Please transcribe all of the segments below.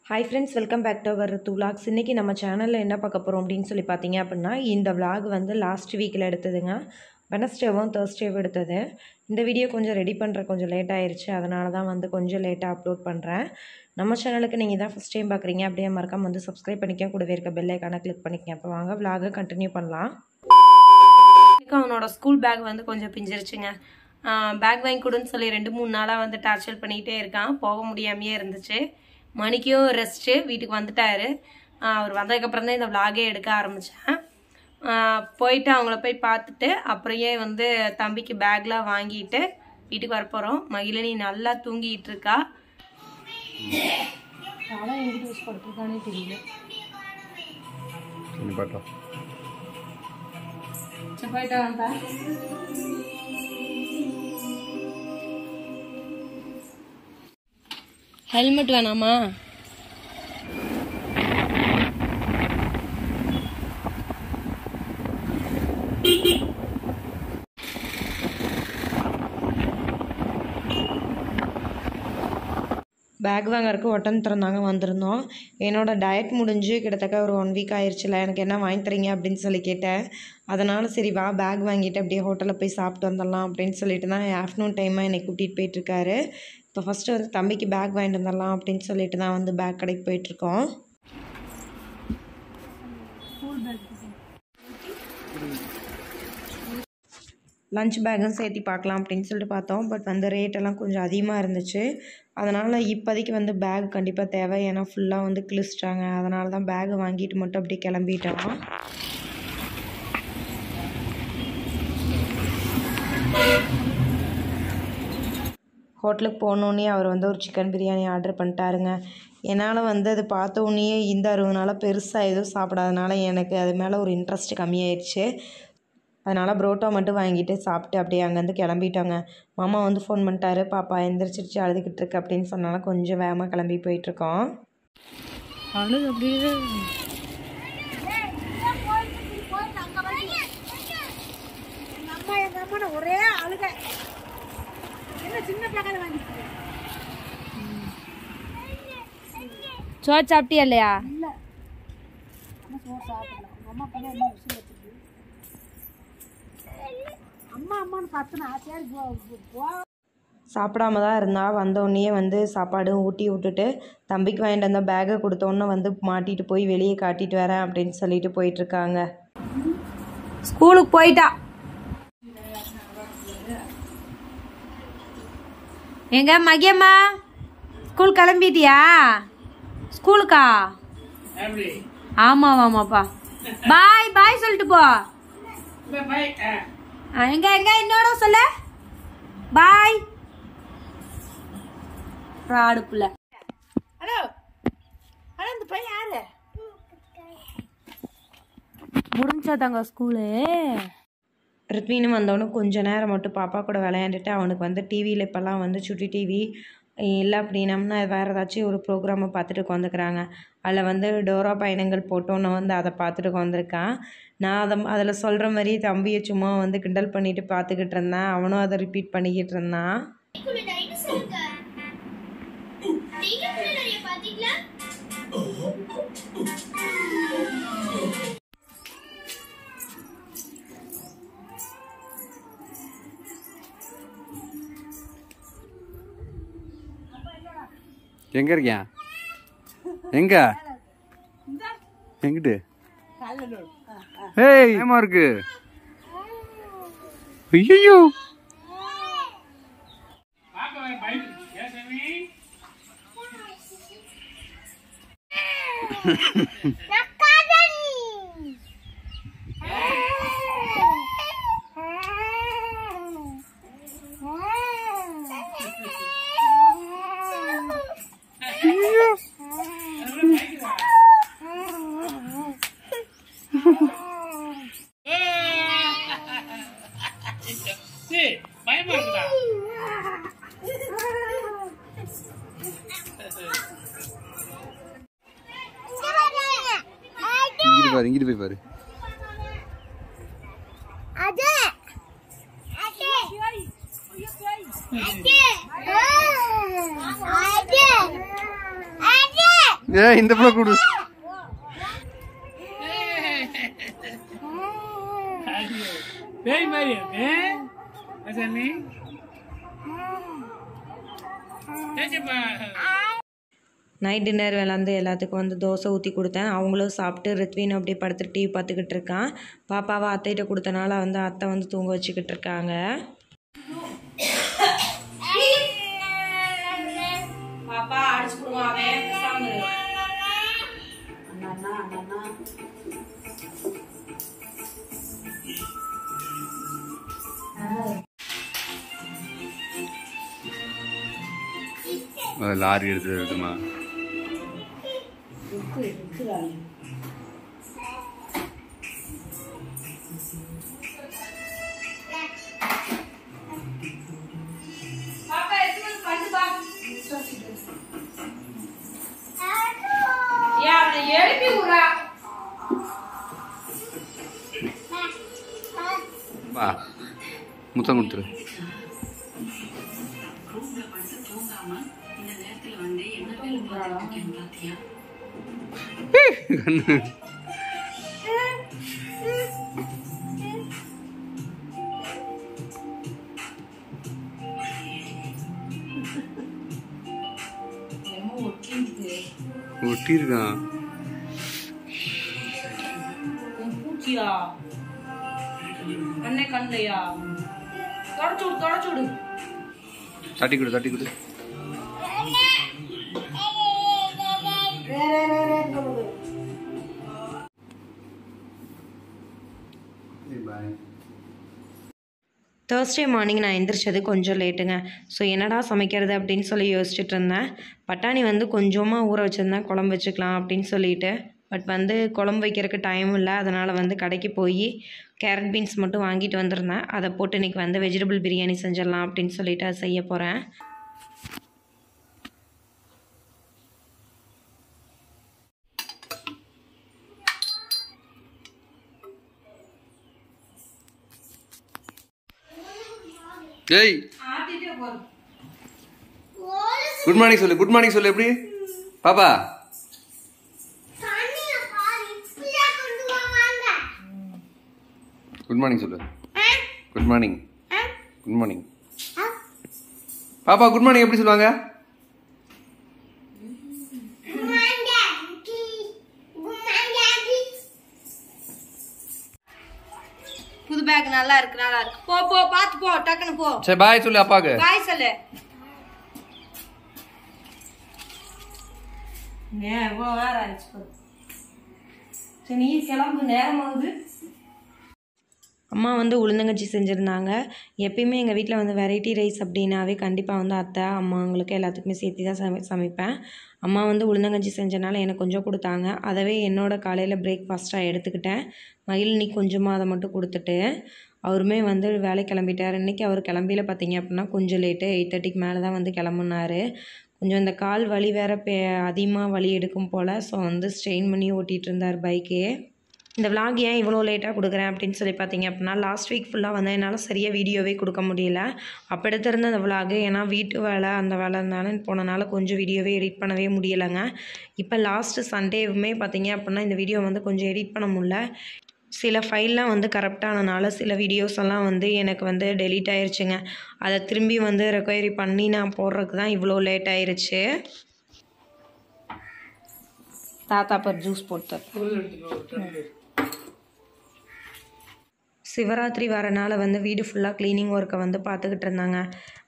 Hi friends, welcome back to our Ritu Vlogs. இன்னைக்கு நம்ம சேனல்ல என்ன பார்க்க போறோம் அப்படினு சொல்லி பாத்தீங்க அப்படினா இந்த vlog வந்து லாஸ்ட் வீக்ல எடுத்ததுங்க. வெட்னஸ்டேவும் தர்ஸ்டேவும் எடுத்தது. இந்த வீடியோ கொஞ்சம் ரெடி பண்ற கொஞ்சம் லேட் ஆயிருச்சு. அதனால தான் வந்து கொஞ்சம் லேட்டா அப்லோட் பண்றேன். நம்ம சேனலுக்கு நீங்க தான் ஃபர்ஸ்ட் டைம் பார்க்கறீங்க அப்படியே மறக்காம வந்து Subscribe பண்ணிக்க கூடவே இருக்க பெல் ஐகானை கிளிக் பண்ணிக்கங்க. அப்ப வாங்க vlog கண்டினியூ பண்ணலாம். அவனோட ஸ்கூல் பேக் வந்து கொஞ்சம் பிஞ்சிருச்சுங்க. பேக் வாங்கி கொடுன்னு சொல்லி 2-3 நாளா வந்து டார்ச்சர் பண்ணிட்டே இருக்கான். போக முடியாமையே இருந்துச்சு. மணிக்கும் ரெஸ்ட்டு வீட்டுக்கு வந்துட்டாரு. அவர் வந்ததுக்கப்புறம் தான் இந்த விலாகே எடுக்க ஆரம்பித்தேன். போயிட்டு அவங்கள போய் பார்த்துட்டு அப்புறையே வந்து தம்பிக்கு பேக்லாம் வாங்கிட்டு வீட்டுக்கு வரப்போகிறோம். மகிழினி நல்லா தூங்கிட்டு இருக்கா. ஆனால் எங்கிட்ட யூஸ் படுத்துருக்கானே தெரியல. போயிட்டா வந்தா ஹெல்மெட் வேணாமா? பேக் வாங்கறதுக்கு ஒட்டன்தரம் தாங்க வந்திருந்தோம். என்னோட டயட் முடிஞ்சு கிட்டத்தட்ட ஒரு 1 வீக் ஆயிடுச்சுல. எனக்கு என்ன வாங்கி தரீங்க அப்படின்னு சொல்லி கேட்டேன். அதனால சரி வா பேக் வாங்கிட்டு அப்படியே ஹோட்டலில் போய் சாப்பிட்டு வந்துடலாம் அப்படின்னு சொல்லிட்டு தான் ஆஃப்டர்நூன் டைமாக என்னை கூட்டிகிட்டு போயிட்டுருக்காரு. இப்போ ஃபஸ்ட்டு வந்து தம்பிக்கு பேக் வாங்கிட்டு வந்துடலாம் அப்படின்னு சொல்லிட்டு தான் வந்து பேக் கடைக்கு போயிட்டுருக்கோம். லஞ்ச் பேக்கும் சேர்த்து பார்க்கலாம் அப்படின்னு சொல்லிட்டு பார்த்தோம். பட் வந்து ரேட்டெல்லாம் கொஞ்சம் அதிகமாக இருந்துச்சு. அதனால் இப்போதைக்கு வந்து பேக் கண்டிப்பாக தேவை. ஏன்னா ஃபுல்லாக வந்து கிழிச்சிட்டாங்க. அதனால தான் பேக் வாங்கிட்டு மட்டும் அப்படியே கிளம்பிட்டோம். ஹோட்டலுக்கு போனோடனே அவர் வந்து ஒரு சிக்கன் பிரியாணி ஆர்டர் பண்ணிட்டாருங்க. என்னால் வந்து அது பார்த்த உடனே இந்த அருவனால பெருசாக எதுவும் சாப்பிடாதனால எனக்கு அது மேலே ஒரு இன்ட்ரெஸ்ட் கம்மியாயிடுச்சு. அதனால் புரோட்டா மட்டும் வாங்கிட்டு சாப்பிட்டு அப்படியே அங்கேருந்து கிளம்பிட்டோங்க. மாமா வந்து ஃபோன் பண்ணிட்டாரு. பாப்பா எந்திரிச்சிருச்சு அழுதுகிட்டு இருக்கு அப்படின்னு சொன்னால கொஞ்சம் வேகமாக கிளம்பி போயிட்டுருக்கோம். அழுது அப்படியே ஒரே அழுக. சோறு சாப்பிட்டியா இல்லையா? சாப்பிடாம தான் இருந்தா. வந்தோடனே வந்து சாப்பாடு ஊட்டி விட்டுட்டு தம்பிக்கு வாங்கிட்டு வந்த பேக்கை கொடுத்தோன்னே வந்து மாட்டிட்டு போய் வெளியே காட்டிட்டு வரேன் அப்படின்னு சொல்லிட்டு போயிட்டுருக்காங்க. ஸ்கூலுக்கு போயிட்டா. எங்க மகியம்மா ஸ்கூல் கிளம்பிட்டியா? ஸ்கூலுக்கா? ஆமாவாமாப்பா. பாய் பாய் சொல்லிட்டு போ. எங்க எங்க என்னோட சொல்ல பாய். ராடுப்புல ஹலோ ஹலோ இந்த பையன் யாரு? முடிஞ்சாதாங்க ஸ்கூலு. ரித்வின்னு வந்தவொடனே கொஞ்ச நேரம் மட்டும் பாப்பா கூட விளையாண்டுட்டு அவனுக்கு வந்து டிவியில் இப்போல்லாம் வந்து சுட்டி டிவி இல்லை அப்படின்னம்னா வேறு ஏதாச்சும் ஒரு ப்ரோக்ராமை பார்த்துட்டு உட்காந்துக்கிறாங்க. அதில் வந்து டோரா பயணங்கள் போட்டோன்னு வந்து அதை பார்த்துட்டு உட்காந்துருக்கான். நான் அதில் சொல்கிற மாதிரி தம்பியை சும்மா வந்து கிண்டல் பண்ணிட்டு பார்த்துக்கிட்டு இருந்தேன். அவனும் அதை ரிப்பீட் பண்ணிக்கிட்டு இருந்தான். எங்க இருக்கியா? எங்க எங்கிட்டு? ஏய் ஏமா இருக்கு? ஐயோ இங்கிட்டு போய் பாரு. இந்த பிள்ளை கொடு. நைட் டின்னர் விளாந்து எல்லாத்துக்கும் வந்து தோசை ஊற்றி கொடுத்தேன். அவங்களும் சாப்பிட்டு ரித்வின் அப்படியே படுத்துட்டு டிவி பார்த்துக்கிட்டு இருக்கான். பாப்பாவை அத்தைகிட்ட கொடுத்தனால வந்து அத்தை வந்து தூங்க வச்சுக்கிட்டு இருக்காங்க. பாப்பா அடிச்சு போடுவாவே லாரி எடுத்து இருக்குமா? வா முத்தம் கொடுத்துரு. ஒட்டி இருக்கான். பூச்சியா கண்ணே கண்ணையா தொடச்சுடு தட்டி கொடு தட்டி கொடு. தேர்ஸ்டே மார்னிங் நான் எந்திரிச்சது கொஞ்சம் லேட்டுங்க. ஸோ என்னடா சமைக்கிறது அப்படின்னு சொல்லி யோசிச்சுட்டு இருந்தேன். பட்டாணி வந்து கொஞ்சமாக ஊற வச்சுருந்தேன் குழம்பு வச்சுக்கலாம் அப்படின்னு சொல்லிட்டு. பட் வந்து குழம்பு வைக்கிறதுக்கு டைம் இல்லை. அதனால் வந்து கடைக்கு போய் கேரட் பீன்ஸ் மட்டும் வாங்கிட்டு வந்திருந்தேன். அதை போட்டு இன்றைக்கி வந்து வெஜிடபிள் பிரியாணி செஞ்சிடலாம் அப்படின்னு சொல்லிட்டு அதை செய்ய போகிறேன். ஏய் குட் மார்னிங் சொல்லு. குட் மார்னிங் சொல்லு. எப்படி பாப்பா? குட் மார்னிங் சொல்லு. Good morning. குட் மார்னிங் பாப்பா. குட் மார்னிங் எப்படி சொல்லுவாங்க? புது பேக் நல்லா இருக்கு நல்லா இருக்கு. போ போ பாத்து போ டக்குன்னு போ. சரி பாய் சொல்லு அப்பாக்கு. பாய் சொல்லு. இவ்வளோ நேரம் ஆயிடுச்சு. சரி நீ கிளம்பு நேரமாகுது. அம்மா வந்து உளுந்தங்கச்சி செஞ்சுருந்தாங்க. எப்பயுமே எங்கள் வீட்டில் வந்து வெரைட்டி ரைஸ் அப்படின்னாவே கண்டிப்பாக வந்து அத்தை அம்மாங்களுக்கு எல்லாத்துக்குமே சேர்த்து தான் சமைப்பேன். அம்மா வந்து உளுந்தங்கச்சி செஞ்சனால எனக்கு கொஞ்சம் கொடுத்தாங்க. அதவே என்னோடய காலையில் பிரேக்ஃபாஸ்ட்டாக எடுத்துக்கிட்டேன். மகிழினி கொஞ்சமாக அதை மட்டும் கொடுத்துட்டு அவருமே வந்து வேலை கிளம்பிட்டார். இன்றைக்கி அவர் கிளம்பியில் பார்த்தீங்க அப்படின்னா கொஞ்சம் லேட்டு 8:30க்கு மேலே தான் வந்து கிளம்புனார். கொஞ்சம் இந்த கால் வலி வேறு அதிகமாக வலி எடுக்கும் போல். ஸோ வந்து ஸ்ட்ரெயின் பண்ணி ஓட்டிகிட்டு இருந்தார் பைக்கே. இந்த விலாக் ஏன் இவ்வளோ லேட்டாக கொடுக்குறேன் அப்படின்னு சொல்லி பார்த்தீங்க அப்படின்னா லாஸ்ட் வீக் ஃபுல்லாக வந்து என்னால் சரியாக வீடியோவே கொடுக்க முடியல. அப்போ எடுத்திருந்த அந்த விலாகு ஏன்னா வீட்டு வேலை அந்த வேலை இருந்தாலும் போனனால கொஞ்சம் வீடியோவே எடிட் பண்ணவே முடியலைங்க. இப்போ லாஸ்ட்டு சண்டேவுமே பார்த்தீங்க அப்படின்னா இந்த வீடியோ வந்து கொஞ்சம் எடிட் பண்ண முடியல. சில ஃபைல்லாம் வந்து கரெக்டானனால சில வீடியோஸ் எல்லாம் வந்து எனக்கு வந்து டெலீட் ஆயிடுச்சுங்க. அதை திரும்பி வந்து ரெக்கவரி பண்ணி நான் போடுறதுக்கு தான் இவ்வளோ லேட் ஆயிடுச்சு. தாத்தா பர் ஜூஸ் போட்டு சிவராத்திரி வரனால வந்து வீடு ஃபுல்லாக க்ளீனிங் ஒர்க்கை வந்து பார்த்துக்கிட்டு இருந்தாங்க.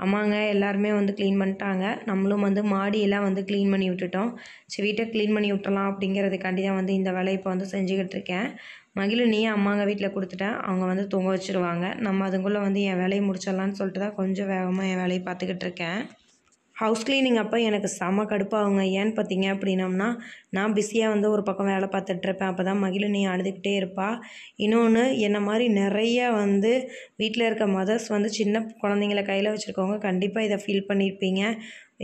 அம்மாங்க எல்லாருமே வந்து க்ளீன் பண்ணிட்டாங்க. நம்மளும் வந்து மாடியெல்லாம் வந்து க்ளீன் பண்ணி விட்டுட்டோம். சரி வீட்டை க்ளீன் பண்ணி விட்டுலாம் அப்படிங்கிறதுக்காண்டி தான் வந்து இந்த வேலையை இப்போ வந்து செஞ்சுக்கிட்டு இருக்கேன். மகிழினியை அம்மாங்க வீட்டில் கொடுத்துட்டேன். அவங்க வந்து தூங்க வச்சுருவாங்க. நம்ம அதுக்குள்ளே வந்து என் வேலையை முடிச்சிடலான்னு சொல்லிட்டு தான் கொஞ்சம் வேகமாக என் வேலையை பார்த்துக்கிட்டு இருக்கேன். ஹவுஸ் க்ளீனிங் அப்போ எனக்கு செம கடுப்பாகுங்க. ஏன்னு பார்த்தீங்க அப்படின்னம்னா நான் பிஸியாக வந்து ஒரு பக்கம் வேலை பார்த்துட்ருப்பேன். அப்போ தான் மகிழினி அழுதுகிட்டே இருப்பாள். இன்னொன்று என்னை மாதிரி நிறைய வந்து வீட்டில் இருக்க மதர்ஸ் வந்து சின்ன குழந்தைங்கள கையில் வச்சுருக்கவங்க கண்டிப்பாக இதை ஃபீல் பண்ணியிருப்பீங்க.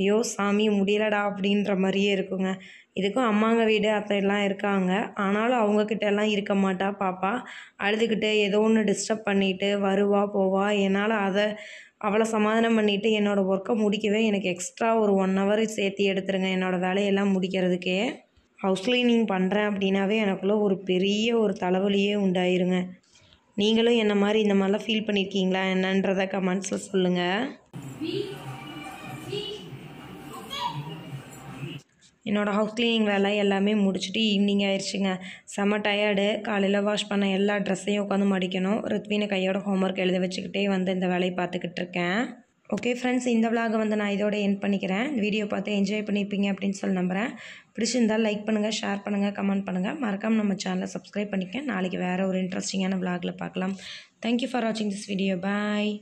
ஐயோ சாமி முடியலடா அப்படின்ற மாதிரியே இருக்குங்க. இதுக்கும் அம்மாங்க வீடு அத்தையெல்லாம் இருக்காங்க. ஆனாலும் அவங்கக்கிட்ட எல்லாம் இருக்க மாட்டா பாப்பா. அழுதுகிட்டு ஏதோ ஒன்று டிஸ்டர்ப் பண்ணிவிட்டு வருவா போவா. என்னால் அவளை சமாதானம் பண்ணிவிட்டு என்னோடய ஒர்க்கை முடிக்கவே எனக்கு எக்ஸ்ட்ரா ஒரு 1 hour சேர்த்து எடுத்துருங்க என்னோடய வேலையெல்லாம் முடிக்கிறதுக்கே. ஹவுஸ் க்ளீனிங் பண்ணுறேன் அப்படின்னாவே எனக்குள்ளே ஒரு பெரிய ஒரு தலைவலியே உண்டாயிருங்க. நீங்களும் என்ன மாதிரி இந்த மாதிரிலாம் ஃபீல் பண்ணியிருக்கீங்களா என்னன்றதை கமெண்ட்ஸில் சொல்லுங்கள். என்னோடய ஹவுஸ் க்ளீனிங் வேலை எல்லாமே முடிச்சுட்டு ஈவினிங் ஆயிடுச்சுங்க. செம்ம டயர்டு. காலையில் வாஷ் பண்ண எல்லா ட்ரெஸ்ஸையும் உட்காந்து மடிக்கணும். ரித்வினை கையோட ஹோம்ஒர்க் எழுத வச்சுக்கிட்டே வந்து இந்த வேலையை பார்த்துக்கிட்டு இருக்கேன். ஓகே ஃப்ரெண்ட்ஸ், இந்த விலாகை வந்து நான் இதோட எண்ட் பண்ணிக்கிறேன். இந்த வீடியோ பார்த்து என்ஜாய் பண்ணியிருப்பீங்க அப்படின்னு சொல்லி நம்புகிறேன். பிடிச்சிருந்தால் லைக் பண்ணுங்கள், ஷேர் பண்ணுங்கள், கமெண்ட் பண்ணுங்கள். மறக்காமல் நம்ம சேனலை சப்ஸ்கிரைப் பண்ணிக்க. நாளைக்கு வேறு ஒரு இன்ட்ரெஸ்டிங்கான விலாகில் பார்க்கலாம். தேங்க்யூ ஃபார் வாட்சிங் திஸ் வீடியோ. பாய்.